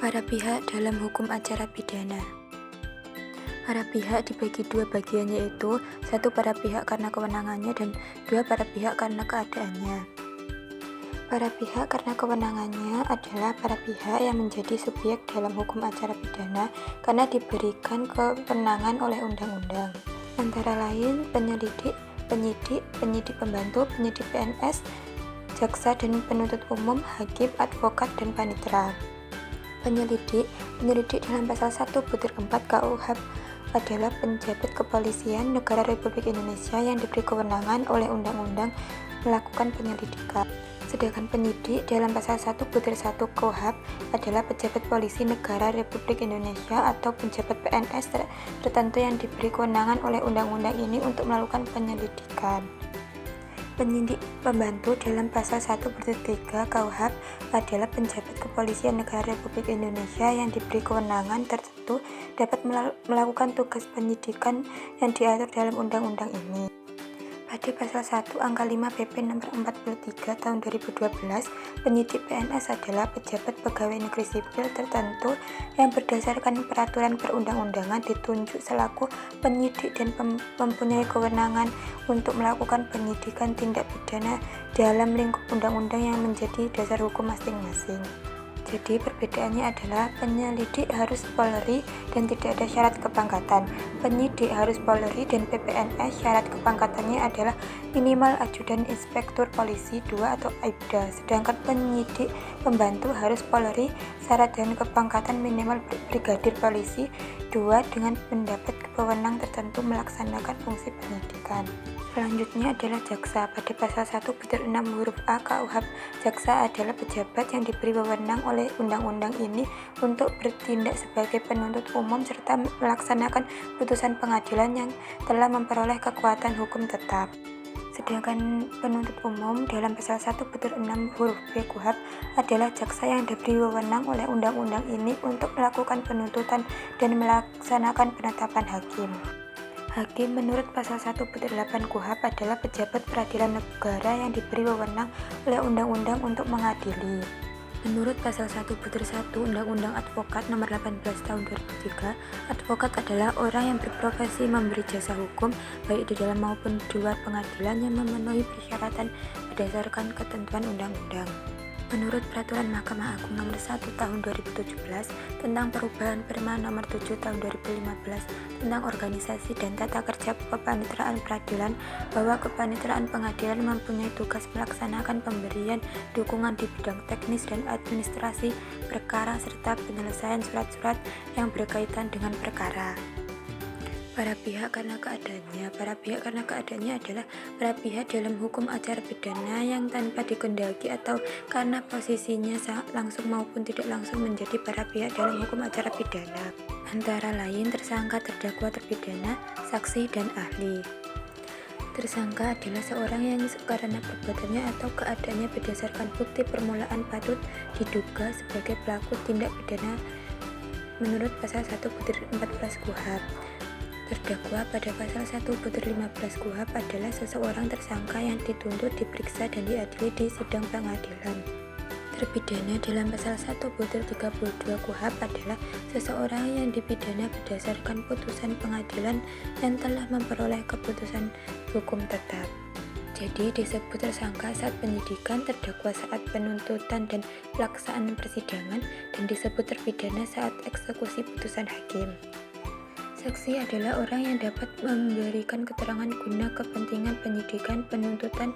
Para pihak dalam hukum acara pidana. Para pihak dibagi dua bagian, yaitu satu para pihak karena kewenangannya dan dua para pihak karena keadaannya. Para pihak karena kewenangannya adalah para pihak yang menjadi subjek dalam hukum acara pidana karena diberikan kewenangan oleh undang-undang, antara lain penyelidik, penyidik, penyidik pembantu, penyidik PNS, jaksa dan penuntut umum, hakim, advokat, dan panitera. Penyelidik dalam pasal 1/4 KUHP adalah penjabat kepolisian negara Republik Indonesia yang diberi kewenangan oleh undang-undang melakukan penyelidikan. Sedangkan penyidik dalam pasal 1/1 KUHP adalah pejabat polisi negara Republik Indonesia atau penjabat PNS tertentu yang diberi kewenangan oleh undang-undang ini untuk melakukan penyelidikan. Penyidik pembantu dalam pasal 1/3 KUHP adalah penjabat kepolisian negara Republik Indonesia yang diberi kewenangan tertentu dapat melakukan tugas penyidikan yang diatur dalam undang-undang ini. Pada pasal 1 angka 5 PP nomor 43 tahun 2012, penyidik PNS adalah pejabat pegawai negeri sipil tertentu yang berdasarkan peraturan perundang-undangan ditunjuk selaku penyidik dan mempunyai kewenangan untuk melakukan penyidikan tindak pidana dalam lingkup undang-undang yang menjadi dasar hukum masing-masing. Jadi perbedaannya adalah penyelidik harus Polri dan tidak ada syarat kepangkatan. Penyidik harus Polri dan PPNS syarat kepangkatannya adalah minimal ajudan inspektur polisi 2 atau AIBDA. Sedangkan penyidik pembantu harus Polri, syarat dan kepangkatan minimal brigadir polisi 2 dengan mendapat wewenang tertentu melaksanakan fungsi penyidikan. Selanjutnya adalah jaksa. Pada pasal 1/6 huruf A KUHP, jaksa adalah pejabat yang diberi wewenang oleh undang-undang ini untuk bertindak sebagai penuntut umum serta melaksanakan putusan pengadilan yang telah memperoleh kekuatan hukum tetap. Sedangkan penuntut umum dalam pasal 1/6 huruf B KUHP adalah jaksa yang diberi wewenang oleh undang-undang ini untuk melakukan penuntutan dan melaksanakan penetapan hakim. Hakim menurut pasal 1/8 KUHP adalah pejabat peradilan negara yang diberi wewenang oleh undang-undang untuk mengadili. Menurut pasal 1/1 Undang-Undang Advokat Nomor 18 Tahun 2003, advokat adalah orang yang berprofesi memberi jasa hukum baik di dalam maupun di luar pengadilan yang memenuhi persyaratan berdasarkan ketentuan undang-undang. Menurut Peraturan Mahkamah Agung Nomor 1 Tahun 2017 tentang perubahan Perma Nomor 7 Tahun 2015 tentang organisasi dan tata kerja kepaniteraan peradilan, bahwa kepaniteraan pengadilan mempunyai tugas melaksanakan pemberian dukungan di bidang teknis dan administrasi perkara serta penyelesaian surat-surat yang berkaitan dengan perkara. Para pihak karena keadaannya. Para pihak karena keadaannya adalah para pihak dalam hukum acara pidana yang tanpa dikehendaki atau karena posisinya langsung maupun tidak langsung menjadi para pihak dalam hukum acara pidana, antara lain tersangka, terdakwa, terpidana, saksi, dan ahli. Tersangka adalah seorang yang karena perbuatannya atau keadaannya berdasarkan bukti permulaan patut diduga sebagai pelaku tindak pidana menurut pasal 1/14 KUHP. Terdakwa pada pasal 1/15 KUHP adalah seseorang tersangka yang dituntut, diperiksa, dan diadili di sidang pengadilan. Terpidana dalam pasal 1/32 KUHP adalah seseorang yang dipidana berdasarkan putusan pengadilan yang telah memperoleh keputusan hukum tetap. Jadi disebut tersangka saat penyidikan, terdakwa saat penuntutan dan pelaksanaan persidangan, dan disebut terpidana saat eksekusi putusan hakim. Saksi adalah orang yang dapat memberikan keterangan guna kepentingan penyidikan, penuntutan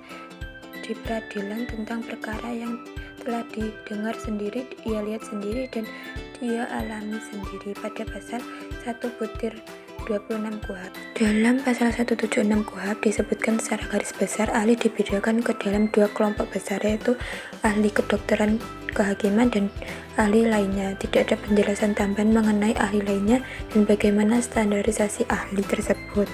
di peradilan tentang perkara yang telah didengar sendiri, ia lihat sendiri, dan dia alami sendiri pada pasal 1/26 KUHP. Dalam pasal 176 KUHP disebutkan secara garis besar ahli dibedakan ke dalam dua kelompok besar, yaitu ahli kedokteran, kehakiman, dan ahli lainnya. Tidak ada penjelasan tambahan mengenai ahli lainnya dan bagaimana standarisasi ahli tersebut.